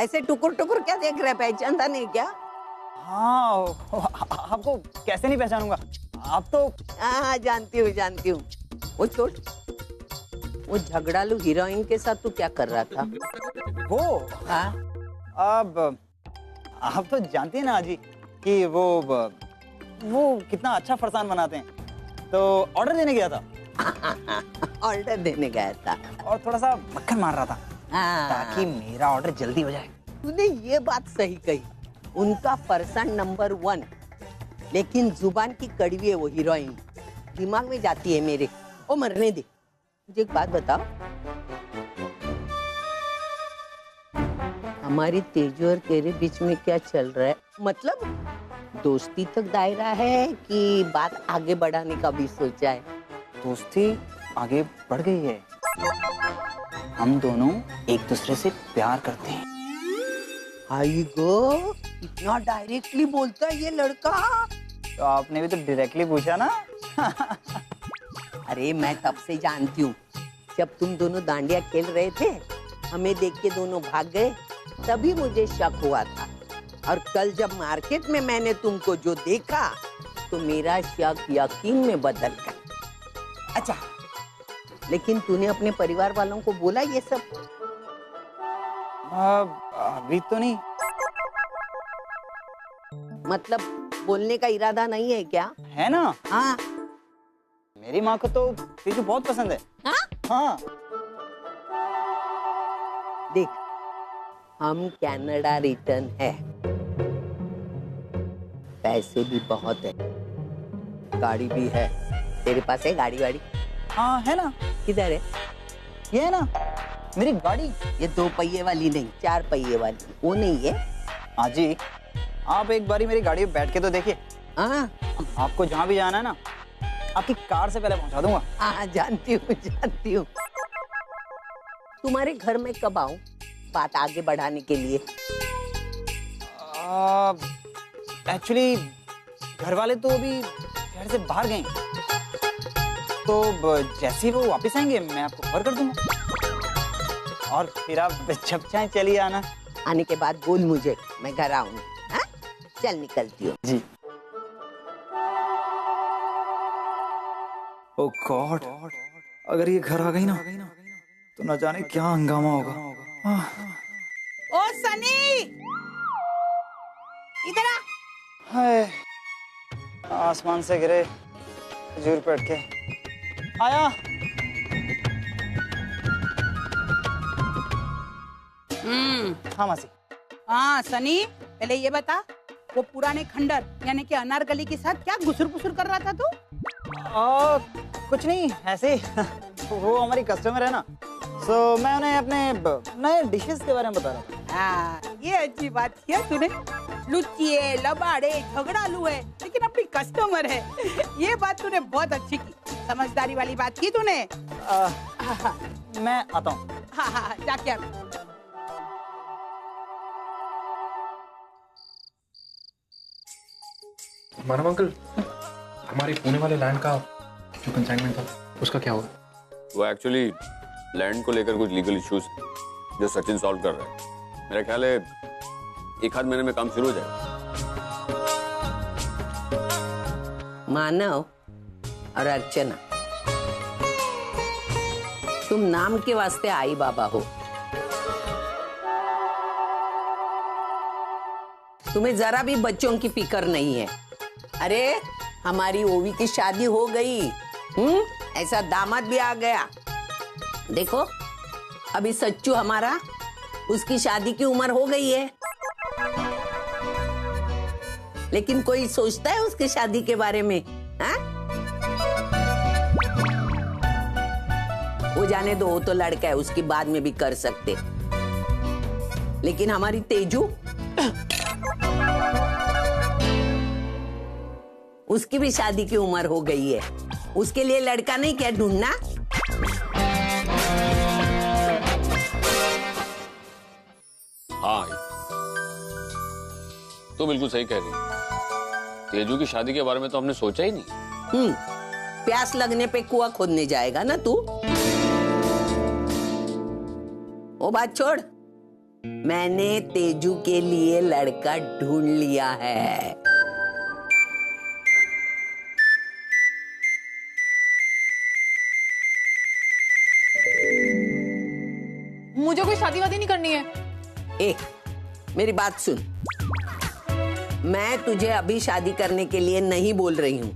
ऐसे टुकुर टुकुर क्या देख रहे, पहचानता नहीं क्या? हाँ, आपको कैसे नहीं पहचानूंगा, आप तो। हाँ जानती हूँ। वो छोड़, वो झगड़ालू हीरोइन के साथ तू क्या कर रहा था? वो हाँ? अब आप तो जानती हैं ना जी कि वो कितना अच्छा फरसान बनाते हैं, तो ऑर्डर देने गया था। ऑर्डर देने गया था और थोड़ा सा मक्खन मार रहा था हाँ। ताकि मेरा ऑर्डर जल्दी हो जाए। तूने ये बात सही कही, उनका फरसान नंबर 1, लेकिन जुबान की कड़वी है वो हीरोइन, दिमाग में जाती है मेरे। ओ मरने दे, मुझे एक बात बताओ, हमारी तेजू और तेरे बीच में क्या चल रहा है? मतलब दोस्ती तक दायरा है कि बात आगे बढ़ाने का भी सोचा है? दोस्ती आगे बढ़ गई है, हम दोनों एक दूसरे से प्यार करते हैं। आई गो, इतना डायरेक्टली बोलता है ये लड़का। तो आपने भी तो डायरेक्टली पूछा ना। अरे मैं तब से जानती हूँ, जब तुम दोनों डांडिया खेल रहे थे, हमें देख के दोनों भाग गए, तभी मुझे शक हुआ था। और कल जब मार्केट में मैंने तुमको जो देखा, तो मेरा शक यकीन में बदल गया। अच्छा, लेकिन तूने अपने परिवार वालों को बोला ये सब? अभी तो नहीं। मतलब बोलने का इरादा नहीं है क्या? है ना। हाँ। मेरी माँ को तो तेजू बहुत पसंद है। हाँ? हाँ। देख, हम कनाडा रिटर्न है, पैसे भी बहुत है, गाड़ी भी है। तेरे पास है गाड़ी? वाड़ी? हाँ है ना। किधर है? ये है ना मेरी गाड़ी। ये 2 पहिए वाली नहीं, 4 पहिए वाली, वो नहीं है? हाँ जी, आप एक बारी मेरी गाड़ी में बैठ के तो देखिए। हाँ। आपको जहाँ भी जाना है ना, आपकी कार से पहले पहुँचा दूंगा। हाँ जानती हूँ। तुम्हारे घर में कब आऊं बात आगे बढ़ाने के लिए? एक्चुअली घर वाले तो अभी शहर से बाहर गए, तो जैसे ही वो वापस आएंगे मैं आपको खबर कर दूंगा, और फिर आप जब चाहे चलिए आना। आने के बाद बोल मुझे, मैं घर आऊंगी। हाँ? चल निकलती हूँ। जी। ओह गॉड, अगर ये घर आ गई ना तो न जाने क्या हंगामा होगा। ओ सनी, इधर आ। हाय, आसमान से गिरे खजूर पे अटके। आया। हाँ मासी। हाँ सनी, पहले ये बता, वो पुराने खंडर यानी कि अनारकली के साथ क्या घुसुर-पुसुर कर रहा था तू? कुछ नहीं, ऐसे ही। वो हमारी कस्टमर है ना, सो मैं उन्हें अपने नए डिशेस के बारे में बता रहा था। हाँ, ये अच्छी बात किया तूने। लुच्ची है, लबाड़े, झगड़ालू है, लेकिन अपनी कस्टमर है। ये बात तूने बहुत अच्छी की, समझदारी वाली बात की तूने। मैं आता हूँ। हाँ, जाके आ। मानव अंकल, हमारे पुणे वाले लैंड का जो कंसाइनमेंट था उसका क्या हुआ? वो एक्चुअली लैंड को लेकर कुछ लीगल इश्यूज जो सचिन सॉल्व कर रहा है। मेरा ख्याल है 1-आध महीने में काम शुरू हो जाएगा। मानव और अर्चना, तुम नाम के वास्ते आई बाबा हो, तुम्हें जरा भी बच्चों की फिक्र नहीं है। अरे हमारी ओवी की शादी हो गई, ऐसा दामाद भी आ गया। देखो अभी सच्चू हमारा, उसकी शादी की उम्र हो गई है, लेकिन कोई सोचता है उसकी शादी के बारे में? हाँ? वो जाने दो, वो तो लड़का है, उसकी बाद में भी कर सकते, लेकिन हमारी तेजू, उसकी भी शादी की उम्र हो गई है, उसके लिए लड़का नहीं क्या ढूंढना? हाँ, तो बिल्कुल सही कह रही है। तेजू की शादी के बारे में तो हमने सोचा ही नहीं। प्यास लगने पे कुआं खोदने जाएगा ना तू? वो बात छोड़, मैंने तेजू के लिए लड़का ढूंढ लिया है। मुझे कोई शादी वादी नहीं करनी है। मेरी बात सुन, मैं तुझे अभी शादी करने के लिए नहीं बोल रही हूँ।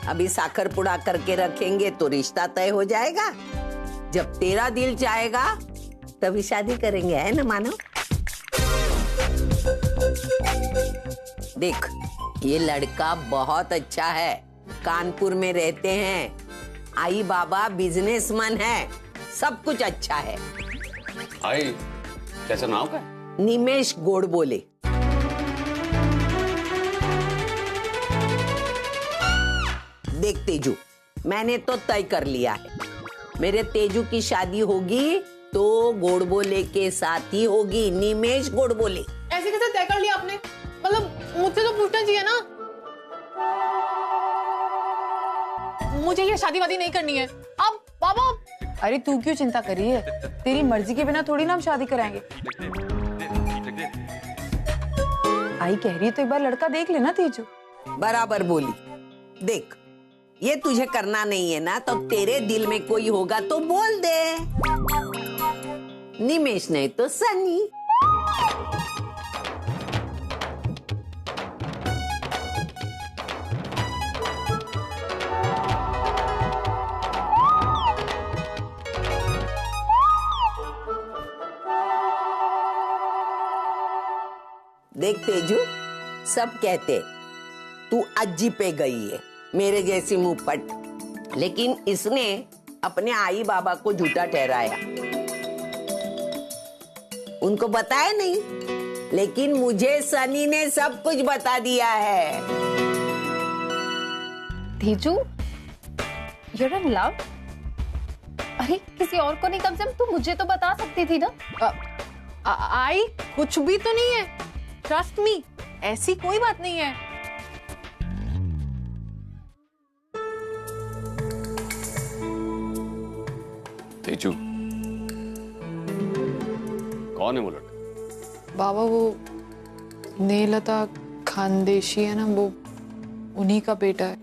अभी साखर पुड़ा करके रखेंगे तो रिश्ता तय हो जाएगा। जब तेरा दिल चाहेगा तभी शादी करेंगे, है ना मानो? देख, ये लड़का बहुत अच्छा है, कानपुर में रहते हैं, आई बाबा बिजनेसमैन है, सब कुछ अच्छा है। आई कैसा नाम का? निमेश गोडबोले। देख तेजू, मैंने तो तय कर लिया है, मेरे तेजू की शादी होगी तो गोडबोले के साथ ही होगी, निमेश गोडबोले। ऐसे कैसे तय कर लिया आपने? मतलब मुझसे तो पूछना चाहिए ना। मुझे ये शादी वादी नहीं करनी है। अब बाबा। अरे तू क्यों चिंता कर रही है? तेरी मर्जी के बिना थोड़ी ना हम शादी कराएंगे। आई कह रही है तो एक बार लड़का देख लेना तेजू। बराबर बोली। देख, ये तुझे करना नहीं है ना, तो तेरे दिल में कोई होगा तो बोल दे। निमेश नहीं तो सनी। देख तेजू, सब कहते तू अज्जी पे गई है, मेरे जैसी मुंहफट, लेकिन इसने अपने आई बाबा को झूठा ठहराया। उनको बताया नहीं, लेकिन मुझे सनी ने सब कुछ बता दिया है। Tezu, you're in love? अरे किसी और को नहीं, कम से कम तू मुझे तो बता सकती थी ना। आई कुछ भी तो नहीं है, ट्रस्ट मी, ऐसी कोई बात नहीं है। तेजू, कौन है वो लड़का? बाबा वो स्नेहलता खानदेशी है ना, वो उन्हीं का बेटा है।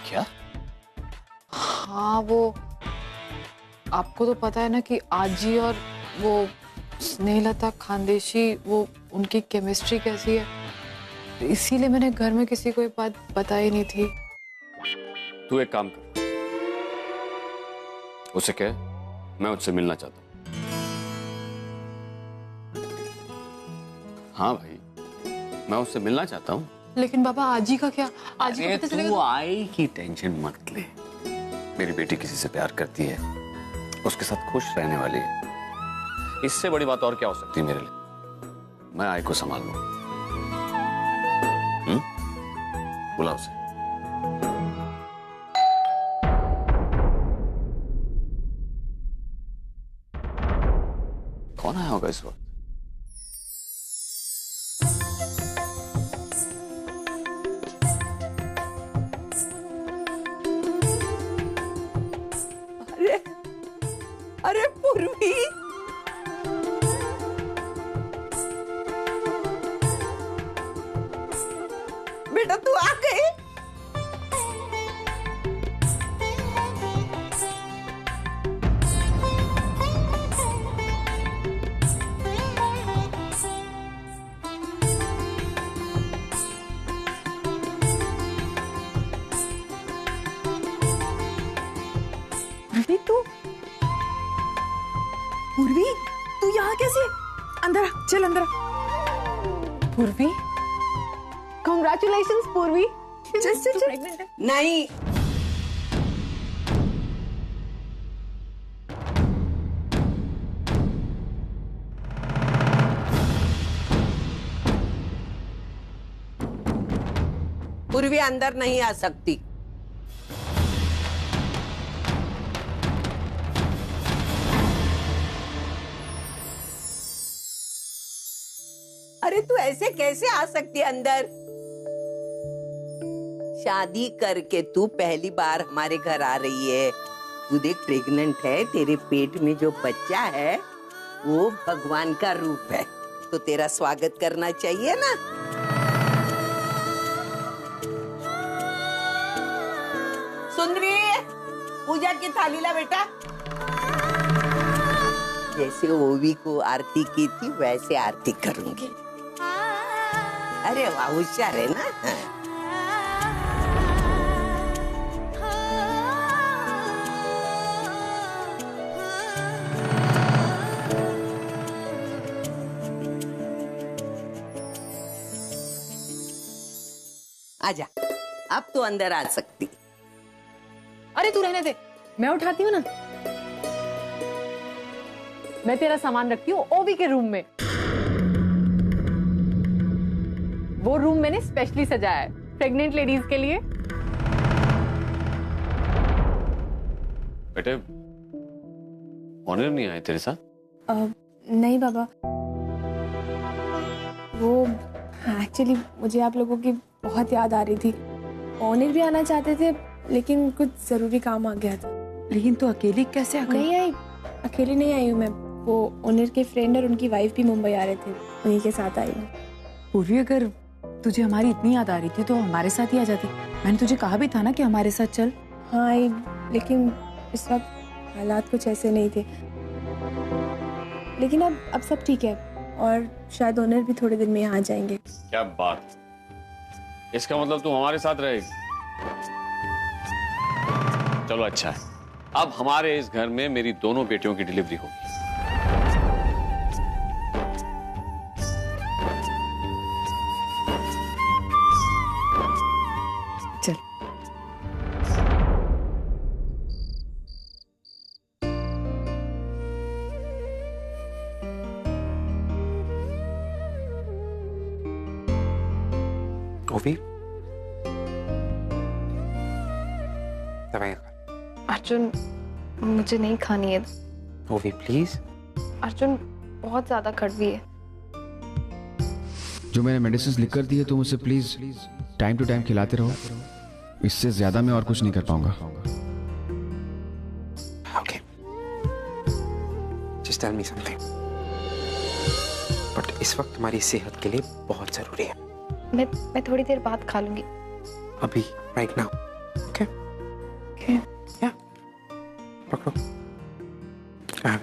क्या? हाँ, वो आपको तो पता है ना कि आजी और वो स्नेहलता खानदेशी, वो उनकी केमिस्ट्री कैसी है, इसीलिए मैंने घर में किसी को ये बात बताई नहीं थी। तू एक काम कर, उसे कह मैं उससे मिलना चाहता हूं। हाँ भाई, मैं उससे मिलना चाहता हूँ। लेकिन बाबा आजी का क्या? आजी को अरे पता चलेगा तू तो? आई की टेंशन मत ले, मेरी बेटी किसी से प्यार करती है, उसके साथ खुश रहने वाली है, इससे बड़ी बात और क्या हो सकती है मेरे लिए। मैं आई को संभाल लूं। बुला उसे। कौन आया होगा इस वक्त? अरे अरे पूर्वी, बेटा तू आ गई? पूर्वी, तू यहाँ कैसे? अंदर आ, चल अंदर आ। पूर्वी, कांग्रेचुलेशंस पूर्वी। चल चल चल। नहीं, पूर्वी अंदर नहीं आ सकती। अरे तू ऐसे कैसे आ सकती है अंदर? शादी करके तू पहली बार हमारे घर आ रही है। तू देख प्रेग्नेंट है, तेरे पेट में जो बच्चा है वो भगवान का रूप है, तो तेरा स्वागत करना चाहिए ना। सुंदरी, पूजा की थाली ला बेटा। जैसे ओवी को आरती की थी वैसे आरती करूंगी। अरे वाह, होशियार है ना। आजा, अब तो अंदर आ सकती। अरे तू रहने दे, मैं उठाती हूँ ना। मैं तेरा सामान रखती हूँ ओवी के रूम में। वो रूम मैंने स्पेशली सजाया है प्रेग्नेंट लेडीज के लिए। बेटे, ऑनर नहीं आए तेरे साथ? नहीं बाबा, वो एक्चुअली मुझे आप लोगों की बहुत याद आ रही थी। ऑनर भी आना चाहते थे लेकिन कुछ जरूरी काम आ गया था। लेकिन तू अकेली कैसे आ गई? नहीं आई, अकेली नहीं आई हूँ मैं। वो ओनर के फ्रेंड और उनकी वाइफ भी मुंबई आ रहे थे, उन्हीं के साथ आई हूँ। पूर्वी, अगर तुझे हमारी इतनी याद आ रही थी तो हमारे साथ ही आ जाती। मैंने तुझे कहा भी था ना कि हमारे साथ चल। हाँ आई, लेकिन इस वक्त हालात कुछ ऐसे नहीं थे। लेकिन अब सब ठीक है और शायद ओनर भी थोड़े दिन में यहाँ आ जाएंगे। क्या बात, इसका मतलब तू हमारे साथ रहेगी? चलो अच्छा है, अब हमारे इस घर में मेरी दोनों बेटियों की डिलीवरी होगी। चल। ओवी, दवाई खा। अर्जुन, मुझे नहीं खानी है। ओवी प्लीज। अर्जुन, बहुत ज्यादा कड़वी है। जो मैंने मेडिसिन लिख कर दी है तुम उसे प्लीज टाइम टू टाइम खिलाते रहो। इससे ज्यादा मैं और कुछ नहीं कर पाऊंगा। Okay, just tell me something. But इस वक्त तुम्हारी सेहत के लिए बहुत जरूरी है। मैं थोड़ी देर बाद खा लूंगी। अभी, राइट नाउ। Okay okay. या पकड़ो। हाँ।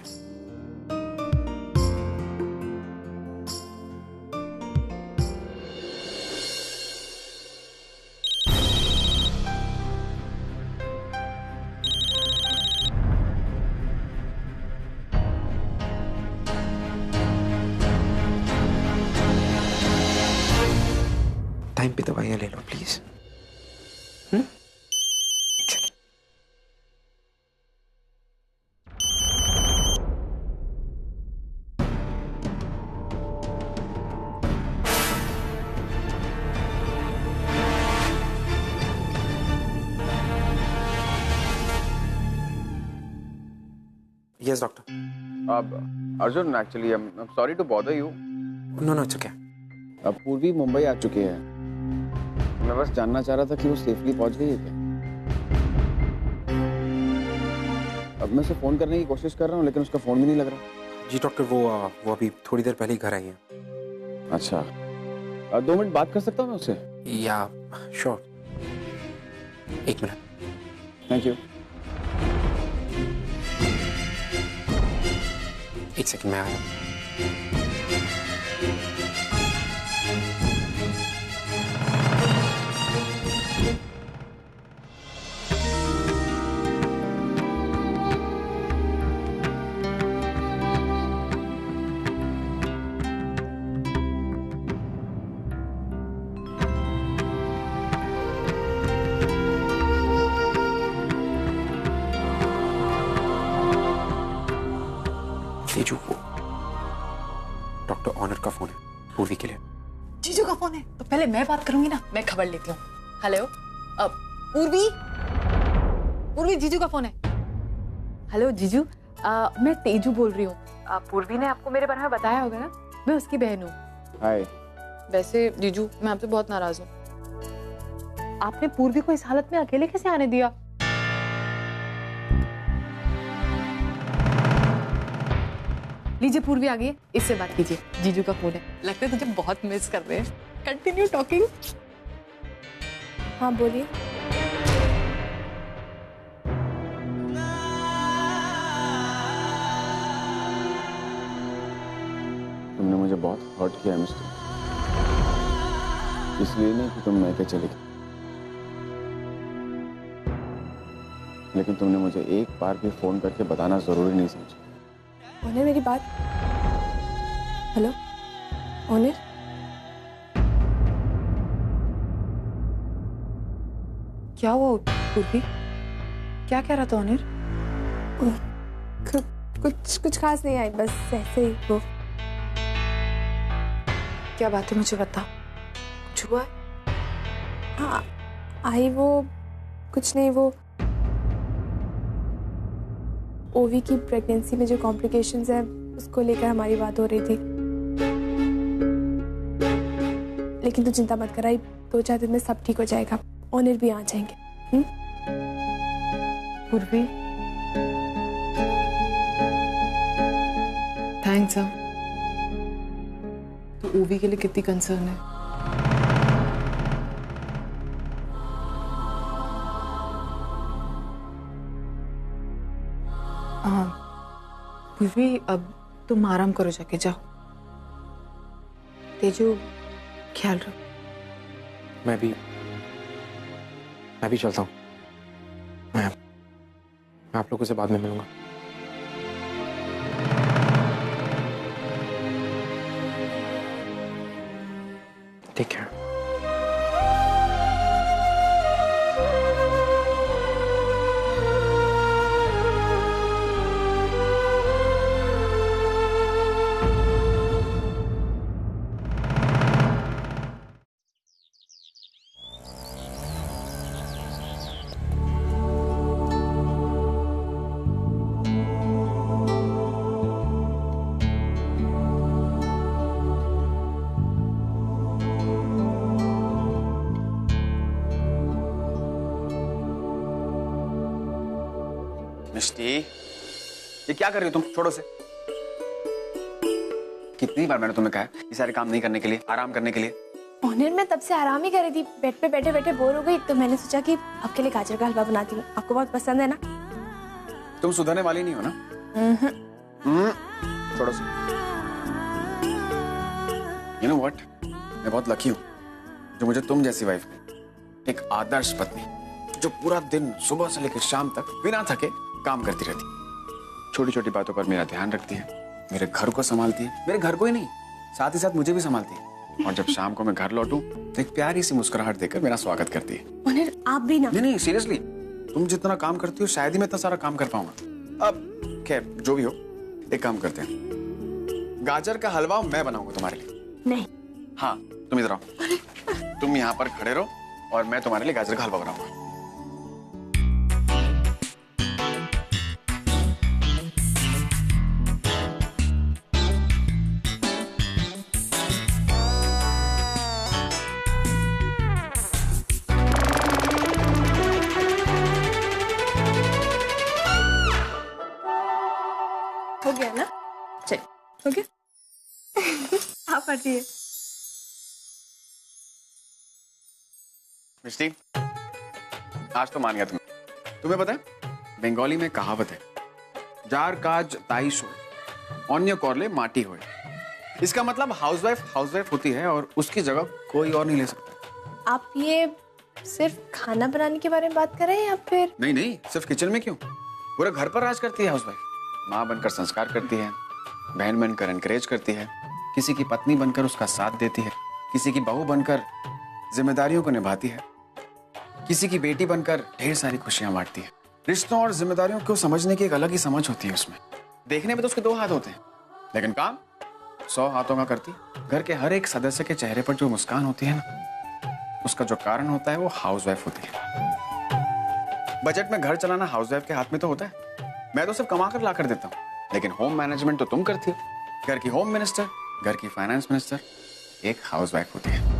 टाइम पे दवाइयाँ ले लो please. Yes, doctor. Arjun, actually, I'm sorry to bother you. No, it's okay. अब पूर्वी मुंबई आ चुकी है। मैं बस जानना चाह रहा था कि वो सेफली पहुंच गई है क्या? अब मैं उसे फोन करने की कोशिश कर रहा हूँ लेकिन उसका फोन भी नहीं लग रहा। जी डॉक्टर, वो अभी थोड़ी देर पहले ही घर आई है। अच्छा, 2 मिनट बात कर सकता हूँ मैं उससे? या sure, 1 minute. Thank you. 1 second में आया। जीजू को डॉक्टर ऑनर का फोन है पूर्वी के लिए। जीजू का फोन है तो पहले मैं बात करूंगी ना, मैं खबर लेती हूँ। हेलो, पूर्वी, पूर्वी जीजू का फोन है। हेलो जीजू, मैं तेजू बोल रही हूँ। पूर्वी ने आपको मेरे बारे में बताया होगा ना, मैं उसकी बहन हूँ। हाय। वैसे जीजू, मैं आपसे बहुत नाराज हूँ। आपने पूर्वी को इस हालत में अकेले कैसे आने दिया? लीजिए पूर्वी आ गई है, इससे बात कीजिए। जीजू का फोन है, लगता है तुझे बहुत मिस कर रहे हैं। Continue talking. हाँ बोलिए। तुमने मुझे बहुत हर्ट किया है मिस्टर, इसलिए नहीं कि तुम मैके चली गई, लेकिन तुमने मुझे एक बार भी फोन करके बताना जरूरी नहीं समझा। ओनिर मेरी बात। हेलो ओनिर, क्या हुआ पूर्वी? क्या कह रहा था ओनिर? कुछ खास नहीं आई, बस ऐसे ही वो। क्या बात है मुझे बता, कुछ हुआ है? हाँ आई वो, कुछ नहीं, वो ओवी की प्रेगनेंसी में जो कॉम्प्लिकेशंस है उसको लेकर हमारी बात हो रही थी। लेकिन तू चिंता मत कर, आई 2-4 दिन में सब ठीक हो जाएगा। ओनिर भी आ जाएंगे। पूर्वी थैंक्स। तो ओवी के लिए कितनी कंसर्न है। पूर्वी अब तुम आराम करो, जाके जाओ। तेजू ख्याल रखो। मैं भी चलता हूँ। मैं आप लोगों से बाद में मिलूंगा। Take care. मिष्टी, ये क्या कर रही हो तुम? छोड़ो से। कितनी बार मैंने तुम्हें कहा ये सारे काम नहीं करने के लिए, आराम करने के लिए। ओनिर मैं तब से आराम ही कर रही थी, बेड पे बैठे बैठे बोर हो गई, तो मैंने सोचा कि आपके लिए गाजर का हलवा बनाती हूँ। आपको बहुत पसंद है ना? तुम सुधरने वाली नहीं हो ना? छोड़ो से। You know what? मैं बहुत लकी हूँ जो मुझे तुम जैसी वाइफ मिली। एक आदर्श पत्नी जो पूरा दिन सुबह से लेकर शाम तक बिना थके काम करती रहती, छोटी छोटी बातों पर मेरा ध्यान रखती है, मेरे घर को संभालती है, मेरे घर को ही नहीं साथ ही साथ मुझे भी संभालती है, और जब शाम को मैं घर लौटूं तो एक प्यारी सी मुस्कुराहट देकर मेरा स्वागत करती है। ओनिर आप भी ना। नहीं सीरियसली, तुम जितना काम करती हो शायद ही मैं इतना सारा काम कर पाऊंगा। अब खैर जो भी हो, एक काम करते हैं, गाजर का हलवा मैं बनाऊंगा तुम्हारे लिए। नहीं। हाँ तुम इधर आओ, तुम यहाँ पर खड़े रहो और मैं तुम्हारे लिए गाजर का हलवा बनाऊंगा। हो गया ना? चल हो गया। आप हटिए। मिष्टी, आज तो मान गया तुम्हें पता है बंगाली में कहावत है, जार काज ताई सोए अन्य करले माटी होए। इसका मतलब हाउसवाइफ होती है और उसकी जगह कोई और नहीं ले सकता। आप ये सिर्फ खाना बनाने के बारे में बात कर रहे हैं या फिर? नहीं, सिर्फ किचन में क्यों, पूरे घर पर राज करती है हाउसवाइफ। माँ बनकर संस्कार करती है, बहन बनकर एनकरेज करती है, किसी की पत्नी बनकर उसका साथ देती है, किसी की बहू बनकर जिम्मेदारियों को निभाती है, किसी की बेटी बनकर ढेर सारी खुशियां बांटती है। रिश्तों और जिम्मेदारियों को समझने की एक अलग ही समझ होती है उसमें। देखने में तो उसके 2 हाथ होते हैं, लेकिन काम 100 हाथों का करती। घर के हर एक सदस्य के चेहरे पर जो मुस्कान होती है ना, उसका जो कारण होता है वो हाउसवाइफ होती है। बजट में घर चलाना हाउसवाइफ के हाथ में तो होता है, मैं तो सिर्फ कमा कर ला कर देता हूँ, लेकिन होम मैनेजमेंट तो तुम करती हो। घर की होम मिनिस्टर, घर की फाइनेंस मिनिस्टर एक हाउसवाइफ होती है।